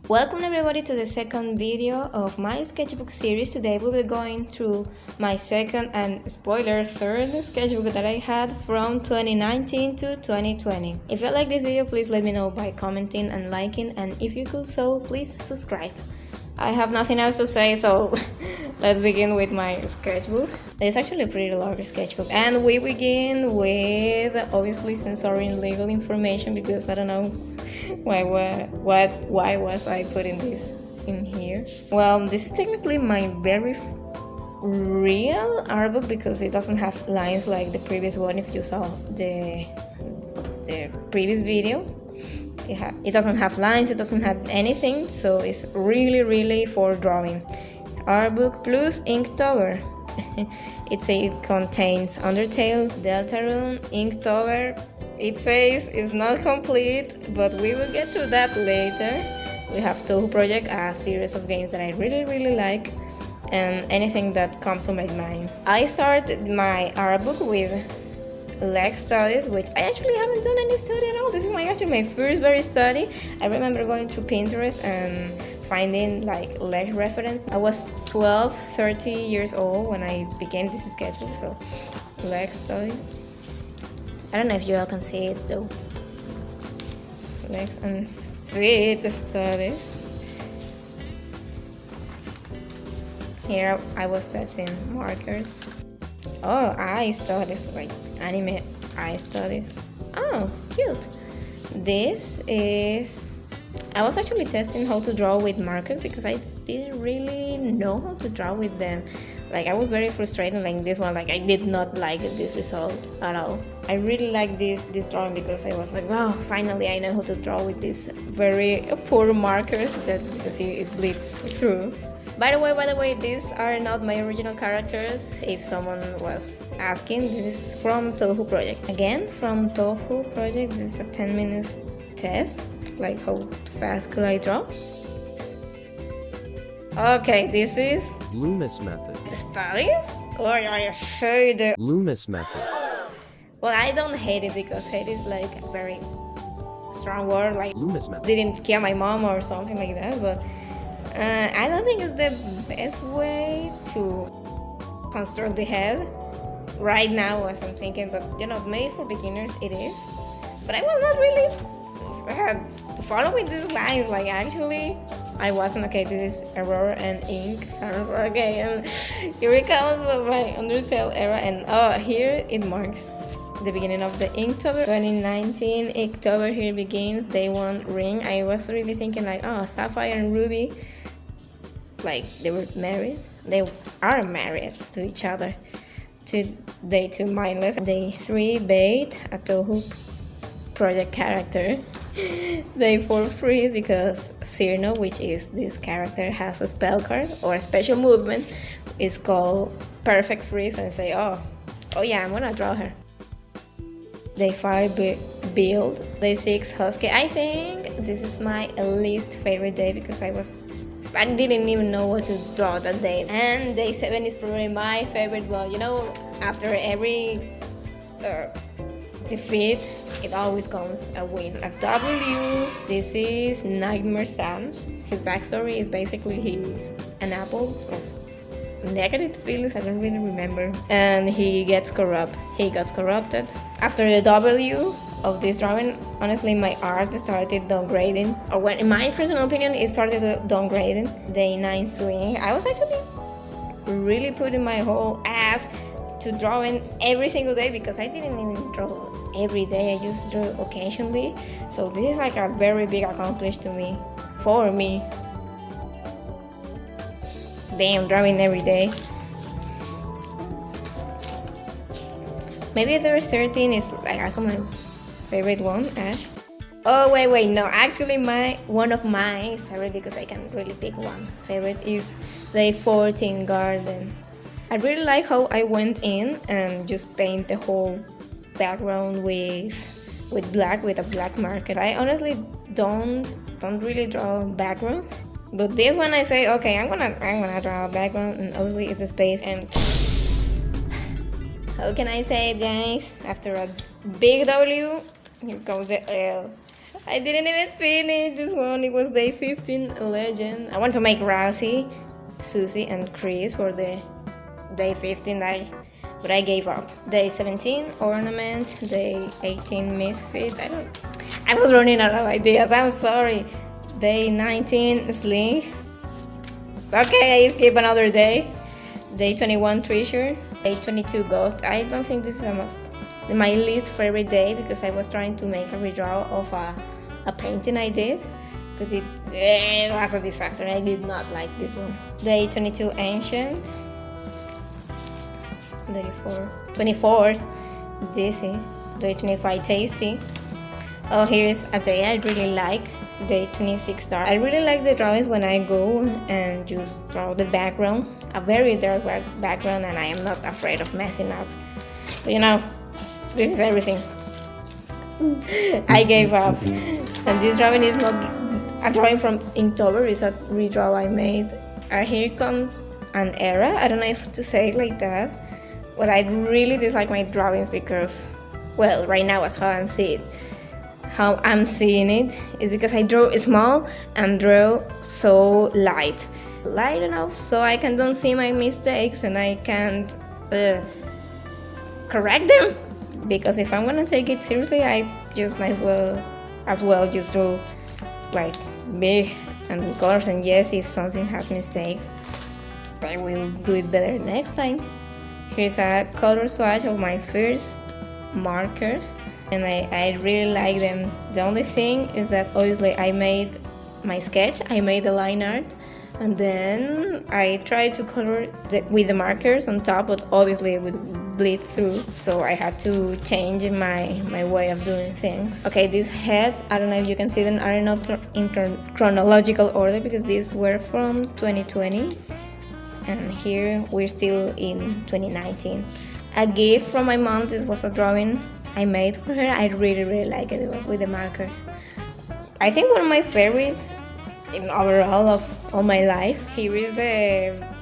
Welcome everybody to the second video of my sketchbook series. Today we will be going through my second and spoiler third sketchbook that I had from 2019 to 2020. If you like this video, please let me know by commenting and liking, and if you could so please subscribe. I have nothing else to say, so let's begin with my sketchbook. It's actually a pretty large sketchbook, and we begin with obviously censoring legal information because I don't know why was I putting this in here. Well, this is technically my very real art book because it doesn't have lines like the previous one. If you saw the previous video, it doesn't have lines, it doesn't have anything, so it's really for drawing. Art book plus Inktober. It contains Undertale, Deltarune, Inktober. It says it's not complete, but we will get to that later. We have Touhou Project, a series of games that I really like, and anything that comes to my mind. I started my art book with leg studies, which I actually haven't done any study at all. This is actually my first very study. I remember going through Pinterest and finding like leg reference. I was 30 years old when I began this sketchbook, so leg studies. I don't know if you all can see it though. Legs and feet studies. Here I was testing markers. Oh, eye studies, like anime eye studies. Oh, cute. This is... I was actually testing how to draw with markers because I didn't really know how to draw with them. Like, I was very frustrated like this one. Like, I did not like this result at all. I really like this drawing because I was like, wow, finally I know how to draw with these very poor markers that you can see it bleeds through. By the way, these are not my original characters. If someone was asking, this is from Touhou Project. Again, from Touhou Project, this is a 10 minutes test. Like, how fast could I draw? Okay, this is Loomis method. the studies. Oh, I showed it. Loomis method. Well, I don't hate it because hate is like a very strong word. Like, Loomis method. didn't kill my mom or something like that, but I don't think it's the best way to construct the head right now as I'm thinking, but maybe for beginners it is. But I was not really following these lines. Like, actually I wasn't. Okay, this is error and ink sounds okay, and here it comes my Undertale era, and here it marks the beginning of the Inktober 2019. Inktober here begins, day one ring. I was really thinking like, oh, Sapphire and Ruby, like they were married. They are married to each other. Day 2 mindless. Day 3 bait, a Touhou Project character. Day 4 freeze because Cyrno, which is this character, has a spell card or a special movement. It's called perfect freeze, and say, oh yeah, I'm gonna draw her. Day 5 build. Day 6 husky. I think this is my least favorite day because I didn't even know what to draw that day. And day 7 is probably my favorite. Well, after every defeat, it always comes a win, a W. This is Nightmare Sam's. His backstory is basically he's an apple of negative feelings, I don't really remember, and he got corrupted. After the W of this drawing, honestly my art started downgrading, or when, in my personal opinion, it started downgrading. Day 9 swing. I was actually really putting my whole ass to drawing every single day because I didn't even draw every day. I just drew occasionally, so this is like a very big accomplishment for me. Damn, drawing every day. Maybe there is 13 is like also my favorite one, Ash. Oh wait, no, actually one of my favorite, because I can really pick one favorite, is Day 14 Garden. I really like how I went in and just paint the whole background with black, with a black marker. I honestly don't really draw backgrounds, but this one I say, okay, I'm gonna draw a background, and obviously it's a space. And how can I say it, guys? After a big W, here comes the L. I didn't even finish this one. It was day 15 legend. I want to make Rosie, Susie, and Chris for the day 15 but I gave up. Day 17 ornament, day 18 misfit. I was running out of ideas. I'm sorry. Day 19 sling. Okay, I skip another day. Day 21 treasure. Day 22 ghost. I don't think this is my least favorite day because I was trying to make a redraw of a painting I did, but it was a disaster. I did not like this one. Day 22 ancient. Day 24 dizzy. Day 25 tasty. Oh, here's a day I really like. Day 26 dark. I really like the drawings when I go and just draw the background, a very dark background, and I am not afraid of messing up. But you know, this is everything. I gave up. And this drawing is not a drawing from Inktober, it's a redraw I made. Here comes an era. I don't know if to say it like that, but I really dislike my drawings because, well, right now as how I'm seeing it is because I draw small and draw so light enough so I don't see my mistakes and I can't correct them. Because if I'm gonna take it seriously, I just might as well just draw like big and colors, and yes, if something has mistakes, I will do it better next time. Here's a color swatch of my first markers, and I really like them. The only thing is that obviously I made my sketch, I made the line art, and then I tried to color with the markers on top, but obviously it would bleed through, so I had to change my way of doing things. Okay, these heads, I don't know if you can see them, are not in chronological order because these were from 2020, and here we're still in 2019. A gift from my mom. This was a drawing I made for her. I really like it. It was with the markers. I think one of my favorites in overall of all my life. Here is the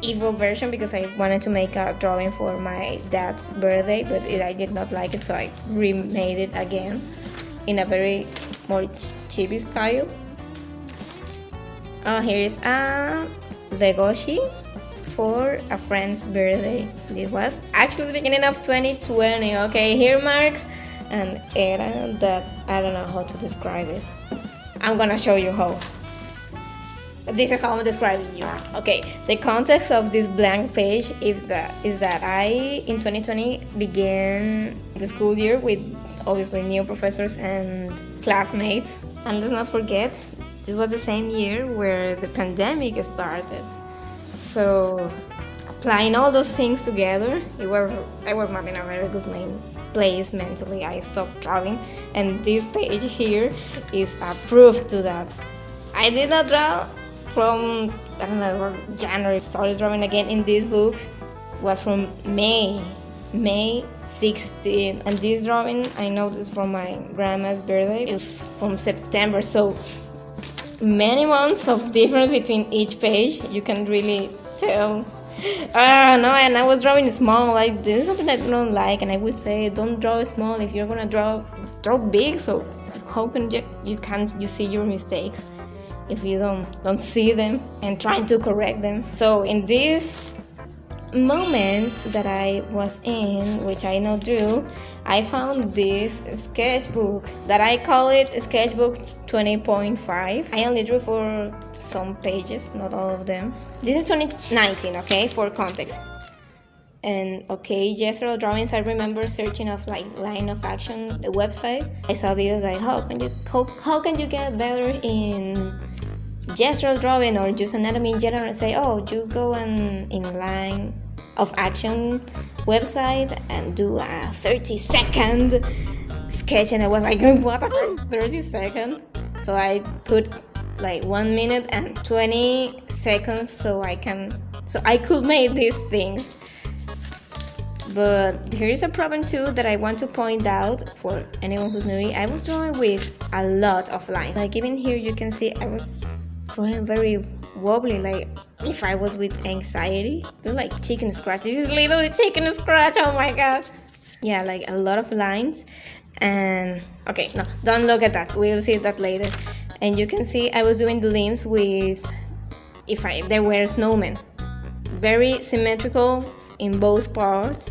evil version because I wanted to make a drawing for my dad's birthday, but I did not like it, so I remade it again in a very more chibi style. Here's a Legoshi for a friend's birthday. This was actually the beginning of 2020. Okay, here marks an era that I don't know how to describe it. I'm gonna show you how. This is how I'm describing you. Okay, the context of this blank page is that I, in 2020, began the school year with obviously new professors and classmates. And let's not forget, this was the same year where the pandemic started. So, applying all those things together, I was not in a very good place mentally. I stopped drawing, and this page here is a proof to that. I did not draw from, I don't know, it was January. Started drawing again in this book was from May 16. And this drawing I noticed from my grandma's birthday is from September. So many months of difference between each page. You can really tell. No, and I was drawing small. Like, this is something I don't like, and I would say don't draw small. If you're gonna draw big. So how can you see your mistakes if you don't see them and trying to correct them? So in this moment that I was in, which I now drew, I found this sketchbook that I call it Sketchbook 20.5. I only drew for some pages, not all of them. This is 2019, okay, for context. And okay, gestural drawings, I remember searching of like Line of Action, the website. I saw videos like how can you get better in gestural drawing or just anatomy in general, and say, just go in Line of Action website and do a 30-second sketch. And I was like, what the fuck, 30 seconds? So I put like 1 minute and 20 seconds so I could make these things. But here's a problem too that I want to point out for anyone who's new. I was drawing with a lot of lines. Like even here you can see I was drawing very wobbly, like if I was with anxiety. They're like chicken scratch. This is literally chicken scratch, oh my god. Yeah, like a lot of lines. And okay, no, don't look at that, we'll see that later. And you can see I was doing the limbs with, there were snowmen, very symmetrical in both parts,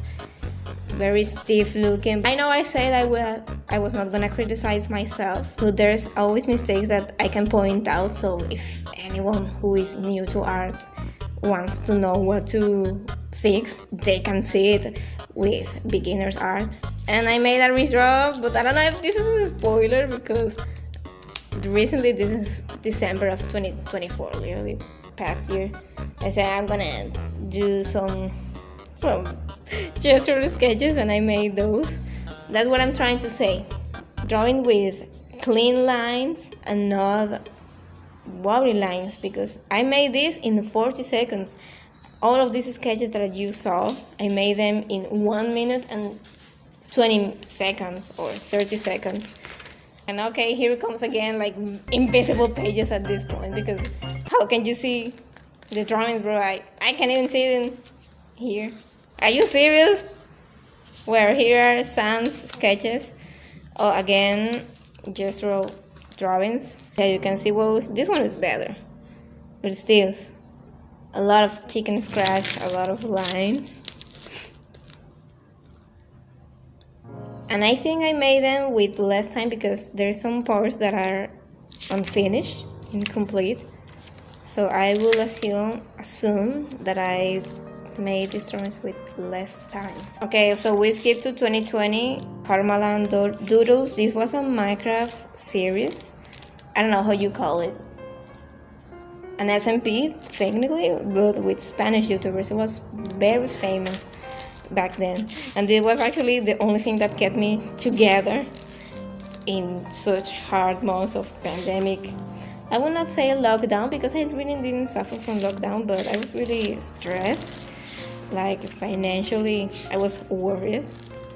very stiff looking. I know I said I was not gonna criticize myself, but there's always mistakes that I can point out, so if anyone who is new to art wants to know what to fix, they can see it with beginner's art. And I made a redraw, but I don't know if this is a spoiler because recently, this is December of 2024, literally past year. I said I'm gonna do some gesture sketches, and I made those. That's what I'm trying to say. Drawing with clean lines and not wobbly lines, because I made this in 40 seconds. All of these sketches that you saw, I made them in 1 minute and 20 seconds or 30 seconds. And okay, here it comes again, like invisible pages at this point, because how can you see the drawings, bro? I can't even see it in here. Are you serious? Where here are sans sketches. Oh, again, gestural drawings. Yeah, you can see, well, this one is better, but still a lot of chicken scratch, a lot of lines. And I think I made them with less time because there's some parts that are unfinished, incomplete. So I will assume that I made these drawings with less time. Okay, so we skipped to 2020, Carmelan Doodles. This was a Minecraft series. I don't know how you call it. An SMP, technically, but with Spanish YouTubers. It was very famous back then, and it was actually the only thing that kept me together in such hard months of pandemic. I would not say lockdown because I really didn't suffer from lockdown, but I was really stressed, like financially I was worried.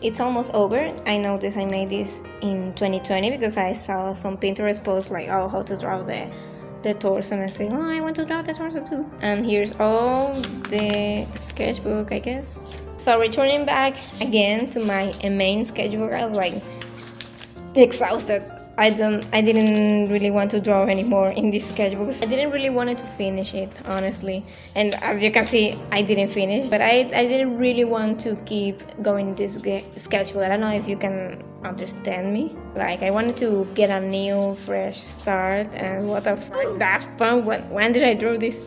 It's almost over. I noticed I made this in 2020 because I saw some Pinterest posts like, oh, how to draw the torso, and I say, oh, I want to draw the torso too. And here's all the sketchbook, I guess. So returning back again to my main sketchbook, I was like exhausted. I didn't really want to draw anymore in this sketchbook. I didn't really want to finish it, honestly. And as you can see, I didn't finish, but I didn't really want to keep going this sketchbook. I don't know if you can understand me. Like, I wanted to get a new, fresh start, and what the fuck, Daft Punk, when did I draw this?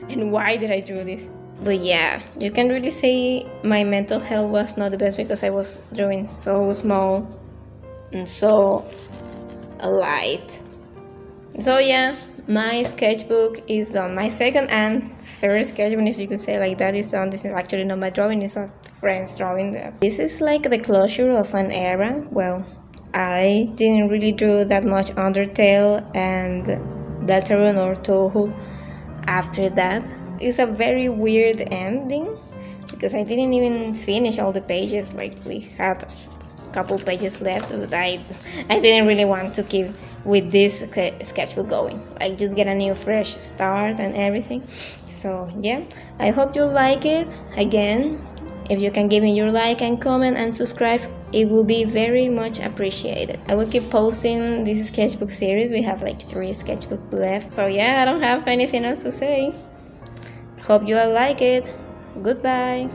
And why did I draw this? But yeah, you can really say my mental health was not the best because I was drawing so small and so light. So yeah, my sketchbook is done. My second and third sketchbook, if you could say like that, is done. This is actually not my drawing, it's a friend's drawing. This is like the closure of an era. Well, I didn't really draw that much Undertale and Deltarune or Touhou after that. It's a very weird ending because I didn't even finish all the pages. Like, we had couple pages left, but I didn't really want to keep with this sketchbook going, like just get a new fresh start and everything. So yeah, I hope you like it. Again, if you can give me your like and comment and subscribe, it will be very much appreciated. I will keep posting this sketchbook series. We have like 3 sketchbooks left, so yeah, I don't have anything else to say. Hope you all like it. Goodbye.